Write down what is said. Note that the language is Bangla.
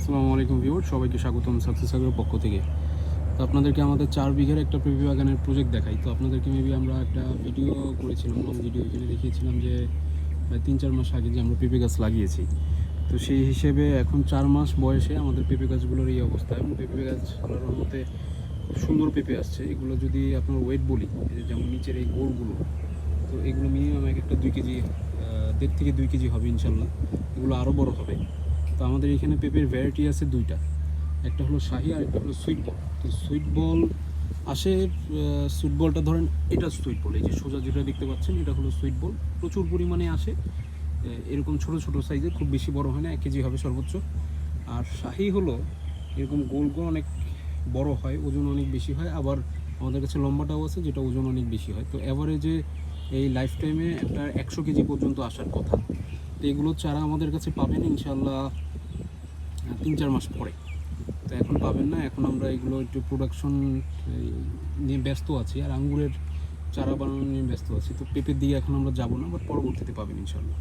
আসসালামু আলাইকুম ভিউয়ার, সবাইকে স্বাগতম সাকসেস আগের পক্ষ থেকে। তো আপনাদেরকে আমাদের 4 বিঘার একটা পেঁপে বাগানের প্রজেক্ট দেখাই। তো আপনাদেরকে মেবি আমরা একটা ভিডিও করেছিলাম, লং ভিডিও, এখানে দেখিয়েছিলাম যে প্রায় 3-4 মাস আগে যে আমরা পেঁপে গাছ লাগিয়েছি। তো সেই হিসেবে এখন 4 মাস বয়সে আমাদের পেঁপে গাছগুলোর এই অবস্থা, এবং পেঁপে গাছগুলোর মধ্যে খুব সুন্দর পেঁপে আসছে। এগুলো যদি আপনার ওয়েট বলি, যেমন নিচের এই গোড়গুলো, তো এগুলো মিনিমাম একটা 2 কেজি, 1.5 থেকে 2 কেজি হবে ইনশাল্লাহ। এগুলো আরও বড় হবে। তো আমাদের এখানে পেঁপের ভ্যারাইটি আছে দুইটা, একটা হলো শাহি আর একটা হলো সুইট বল। তো সুইট বল আসে, সুইট বলটা ধরেন এটা সুইট বল, এই যে সোজা যেটা দেখতে পাচ্ছেন এটা হলো সুইট বল, প্রচুর পরিমাণে আসে। এরকম ছোট ছোট সাইজের, খুব বেশি বড় হয় না, 1 কেজি হবে সর্বোচ্চ। আর শাহি হলো এরকম গোল গোল, অনেক বড় হয়, ওজন অনেক বেশি হয়। আবার আমাদের কাছে লম্বাটাও আছে, যেটা ওজন অনেক বেশি হয়। তো অ্যাভারেজে এই লাইফ টাইমে একটা 100 কেজি পর্যন্ত আসার কথা। তো এগুলো চারা আমাদের কাছে পাবেন ইনশাল্লাহ 3-4 মাস পরে। তো এখন পাবেন না, এখন আমরা এগুলো একটু প্রোডাকশন নিয়ে ব্যস্ত আছি, আর আঙ্গুরের চারা বানানো নিয়ে ব্যস্ত আছি। তো পেঁপের দিকে এখন আমরা যাবো না, বাট পরবর্তীতে পাবেন ইনশাল্লাহ।